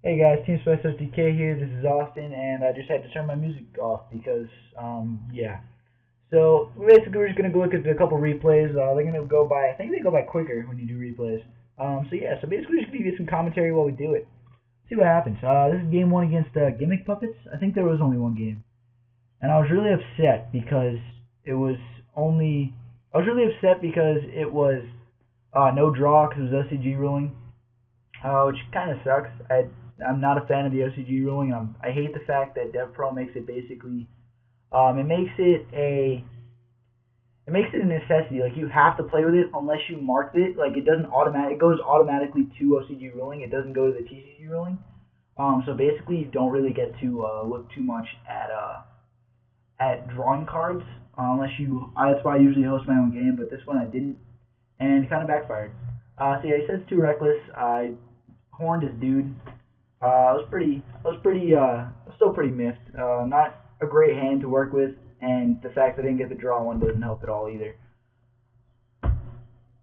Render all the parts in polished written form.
Hey guys, Team Spice SDK here. This is Austin, and I just had to turn my music off because, yeah. So basically, we're just gonna go look at a couple replays. They're gonna go by. I think they go by quicker when you do replays. So yeah. So basically, we're just gonna get some commentary while we do it. See what happens. This is game one against Gimmick Puppets. I think there was only one game, and I was really upset because it was only. I was really upset because it was no draw because it was OCG ruling, which kind of sucks. I'm not a fan of the OCG ruling. I hate the fact that DevPro makes it basically it makes it a necessity. Like you have to play with it unless you marked it. Like it doesn't automatic. It goes automatically to OCG ruling. It doesn't go to the TCG ruling. So basically, you don't really get to look too much at drawing cards unless you. That's why I usually host my own game, but this one I didn't, and it kind of backfired. So yeah, he says too reckless. I horned his dude. Still pretty miffed. Not a great hand to work with, and the fact that I didn't get the draw one doesn't help at all either.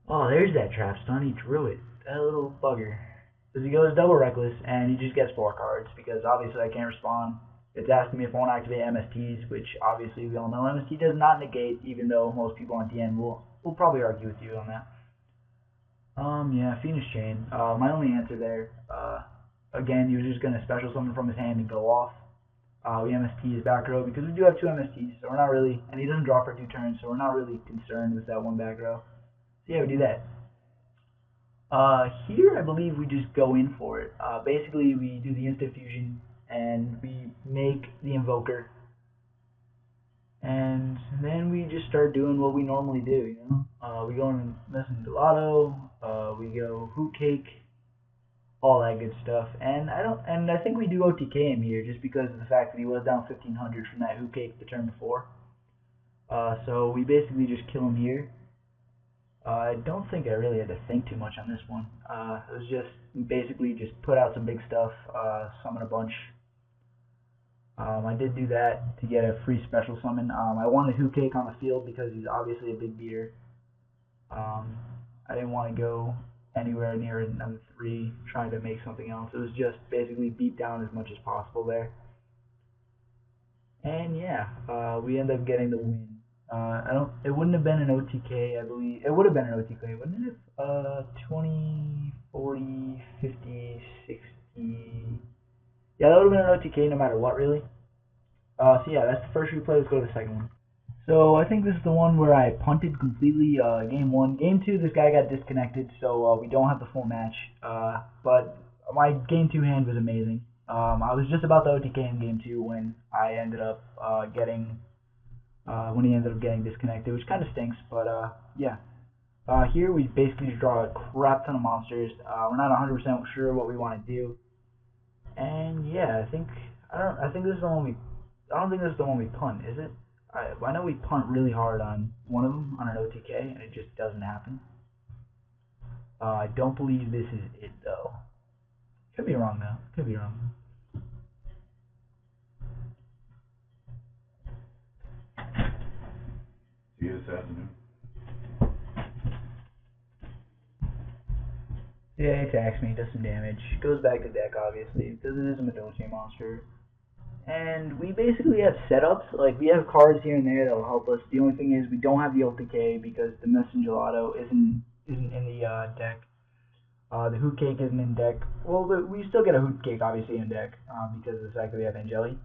Oh, there's that trap stun. He drew it. That little bugger. Because he goes double reckless, and he just gets 4 cards, because obviously I can't respond. It's asking me if I want to activate MSTs, which obviously we all know MST does not negate, even though most people on DN will probably argue with you on that. Yeah, Phoenix Chain. My only answer there, again, he was just going to special summon from his hand and go off. We MST his back row because we do have 2 MSTs, so we're not really, and he doesn't draw for 2 turns, so we're not really concerned with that one back row. So yeah, we do that. Here I believe we just go in for it. Basically, we do the instant fusion and we make the invoker, and then we just start doing what we normally do. We go in Messing Gelato, we go Hoot Cake, all that good stuff. And I think we do OTK him here just because of the fact that he was down 1500 from that Hoot Cake the turn before. So we basically just kill him here. I don't think I really had to think too much on this one. It was just basically just put out some big stuff, summon a bunch. I did do that to get a free special summon. I wanted Hoot Cake on the field because he's obviously a big beater. I didn't want to go anywhere near another 3 trying to make something else. It was just basically beat down as much as possible there. And yeah, we end up getting the win. It wouldn't have been an OTK, I believe. It would have been an OTK, wouldn't it? 20, 40, 50, 60. Yeah, that would have been an OTK no matter what, really. So yeah, that's the first replay. Let's go to the second one. So I think this is the one where I punted completely. Game 1. Game 2, this guy got disconnected, so we don't have the full match. But my game 2 hand was amazing. I was just about to OTK in game 2 when I ended up when he ended up getting disconnected, which kind of stinks. But yeah. Here we basically just draw a crap ton of monsters. We're not 100% sure what we want to do. And yeah, I think this is the one I don't think this is the one we punt, is it? I know we punt really hard on one of them on an OTK, and it just doesn't happen. I don't believe this is it though. Could be wrong though. Could be wrong. See you this afternoon. Yeah, he attacks me, does some damage. Goes back to deck obviously because it is a Madolches monster. And we basically have setups, like we have cards here and there that will help us. The only thing is we don't have the OTK because the Messing Gelato isn't in the deck. The Hoot Cake isn't in deck. Well, we still get a Hoot Cake obviously in deck because of the fact that we have Angeli.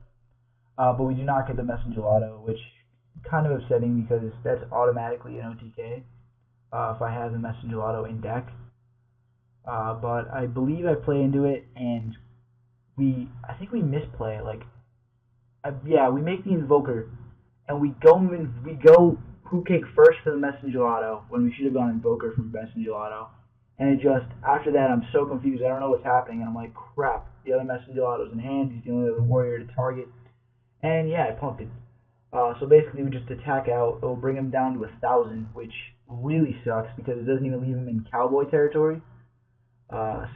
But we do not get the Messing Gelato, which is kind of upsetting because that's automatically an OTK if I have the Messing Gelato in deck. But I believe I play into it, and I think we misplay it. Like, yeah, we make the invoker, and we go Hoot Cake first for the Messing Gelato when we should have gone invoker from Messing Gelato. And it just, after that, I'm so confused. I don't know what's happening, and I'm like, crap. The other Messing Gelato's in hand. He's the only other warrior to target. And yeah, I pumped it. So basically, we just attack out. It'll bring him down to 1,000, which really sucks because it doesn't even leave him in cowboy territory.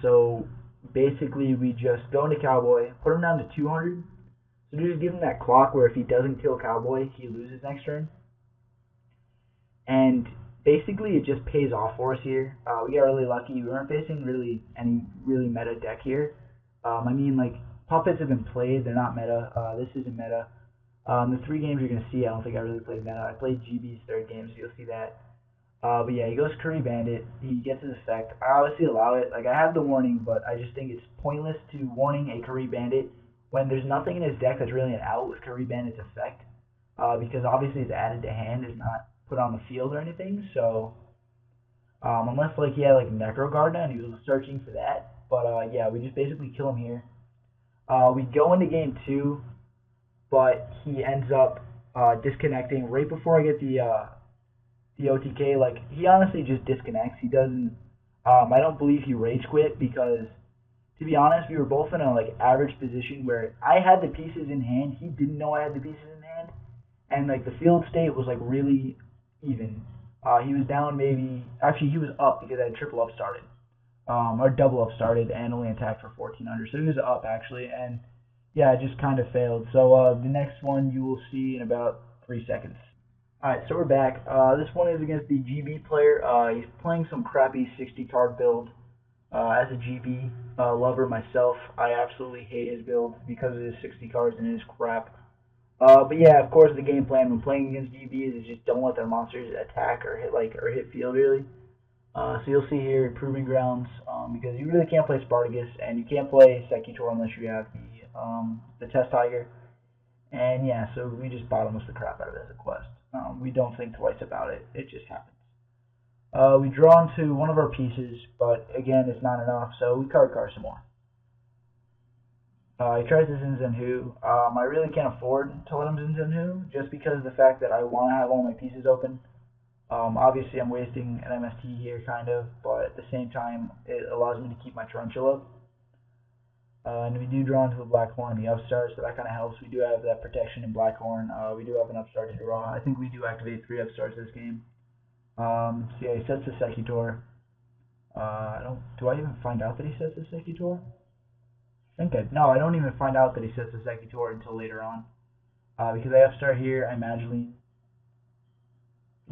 So basically, we just go into cowboy, put him down to 200. So just give him that clock where if he doesn't kill cowboy, he loses next turn. And basically, it just pays off for us here. We got really lucky. We weren't facing really any really meta deck here. I mean, like, puppets have been played, they're not meta. This isn't meta. The 3 games you're going to see, I don't think I really played meta. I played GB's third game, so you'll see that. But yeah, he goes Curry Bandit. He gets his effect. I obviously allow it. Like, I have the warning, but I just think it's pointless to warning a Curry Bandit when there's nothing in his deck that's really an out with Curry Bandit's effect. Because obviously it's added to hand, it's not put on the field or anything. So, unless like he had like Necro Gardener and he was searching for that. But yeah, we just basically kill him here. We go into game 2, but he ends up disconnecting right before I get the OTK. Like, he honestly just disconnects. He doesn't. I don't believe he rage quit because, to be honest, we were both in a like average position where I had the pieces in hand. He didn't know I had the pieces in hand, and like the field state was like really even. He was down maybe. Actually, he was up because I had triple up started, or double up started, and only attacked for 1400. So he was up actually, and yeah, it just kind of failed. So the next one you will see in about 3 seconds. Alright, so we're back. This one is against the GB player. He's playing some crappy 60 card build. As a GB lover myself, I absolutely hate his build because of his 60 cards and his crap. But yeah, of course, the game plan when playing against GBs is just don't let their monsters attack or hit field really. So you'll see here Proving Grounds, because you really can't play Spartacus and you can't play Secutor unless you have the Test Tiger. And yeah, so we just bottomless the crap out of it as a quest. We don't think twice about it. It just happens. We draw into one of our pieces, but again, it's not enough, so we card some more. He tries to Zen Zenhu. I really can't afford to let him Zen Zenhu, just because of the fact that I want to have all my pieces open. Obviously, I'm wasting an MST here, kind of, but at the same time, it allows me to keep my Tarantula. And we do draw into the Blackhorn, the Upstart, so that kind of helps. We do have that protection in Blackhorn. We do have an Upstart to draw. I think we do activate 3 Upstarts this game. So yeah, he sets the Secutor. Do I even find out that he sets the Secutor? No, I don't even find out that he sets the Secutor until later on. Because I Upstart here, I magically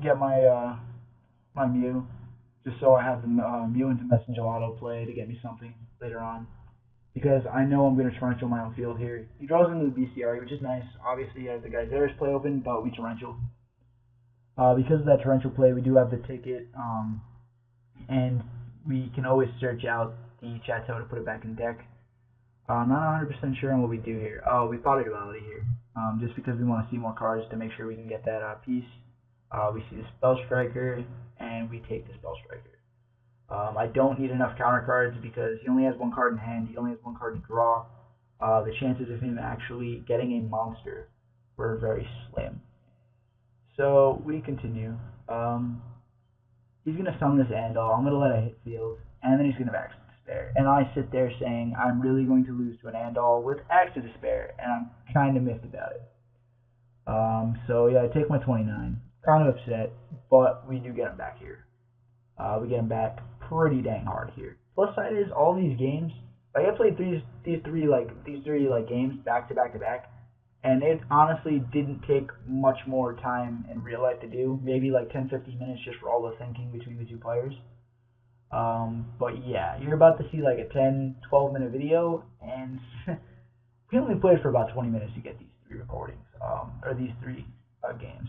get my my Mew, just so I have the Mew into Messenger Auto play to get me something later on. Because I know I'm going to torrential my own field here. He draws into the BCR, which is nice. Obviously, he has the Geyser's play open, but we torrential. Because of that torrential play, we do have the ticket, and we can always search out the Chateau to put it back in deck. I'm not 100% sure on what we do here. Oh, we Potted Duality here, just because we want to see more cards to make sure we can get that piece. We see the Spell Striker, and we take the Spell Striker. I don't need enough counter cards because he only has 1 card in hand, he only has 1 card to draw. The chances of him actually getting a monster were very slim. So we continue. He's going to summon this Andal. I'm going to let it hit field, and then he's going to have Axe to Despair. And I sit there saying I'm really going to lose to an Andal with Axe to Despair, and I'm kind of miffed about it. So yeah, I take my 29. Kind of upset, but we do get him back here. We get him back pretty dang hard here. Plus side is all these games. Like I played these three games back to back, and it honestly didn't take much more time in real life to do. Maybe like 10-15 minutes just for all the thinking between the 2 players. But yeah, you're about to see like a 10-12 minute video, and we only played for about 20 minutes to get these 3 recordings, or these 3 games.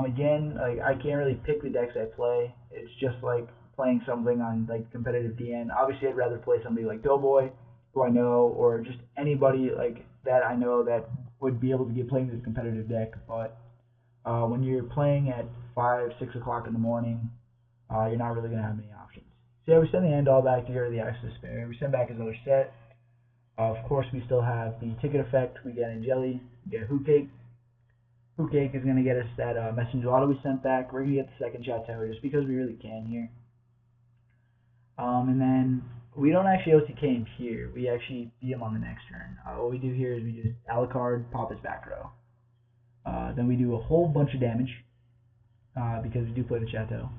Again, like I can't really pick the decks I play. It's just like playing something on like competitive DN. Obviously, I'd rather play somebody like Doughboy, who I know, or just anybody like that I know that would be able to get playing this competitive deck. But when you're playing at 5-6 o'clock in the morning, you're not really gonna have many options. So yeah, we send the Andal back to get rid of the Axe to Despair. We send back his other set. Of course, we still have the ticket effect. We get Angeli, we get Hoot Cake. Hoot Cake is going to get us that Messenger Auto we sent back. We're going to get the second Chateau just because we really can here. And then we don't actually OTK him here. We actually beat him on the next turn. What we do here is we just Alucard, pop his back row. Then we do a whole bunch of damage because we do play the Chateau.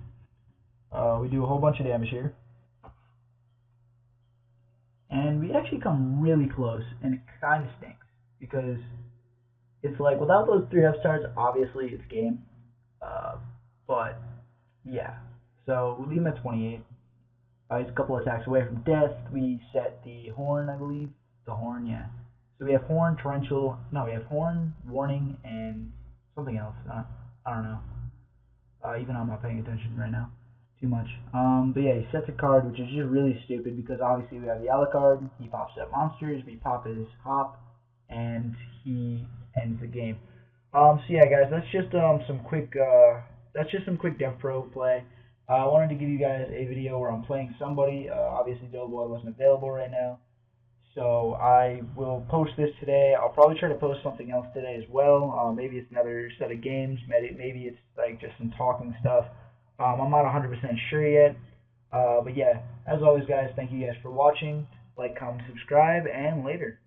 We do a whole bunch of damage here. And we actually come really close, and it kind of stinks because it's like without those 3 Upstarts, obviously it's game. But yeah, so we leave him at 28. He's a couple attacks away from death. We set the horn, I believe. The horn, yeah. So we have horn, torrential. No, we have horn, warning, and something else. I don't know. Even I'm not paying attention right now too much. But yeah, he sets a card, which is just really stupid because obviously we have the Alucard. He pops up monsters. We pop his hop, and he ends the game. So yeah, guys, that's just some quick DevPro play. I wanted to give you guys a video where I'm playing somebody. Obviously, Doughboy wasn't available right now, so I will post this today. I'll probably try to post something else today as well. Maybe it's another set of games. Maybe it's like just some talking stuff. I'm not 100% sure yet. But yeah, as always, guys, thank you guys for watching. Like, comment, subscribe, and later.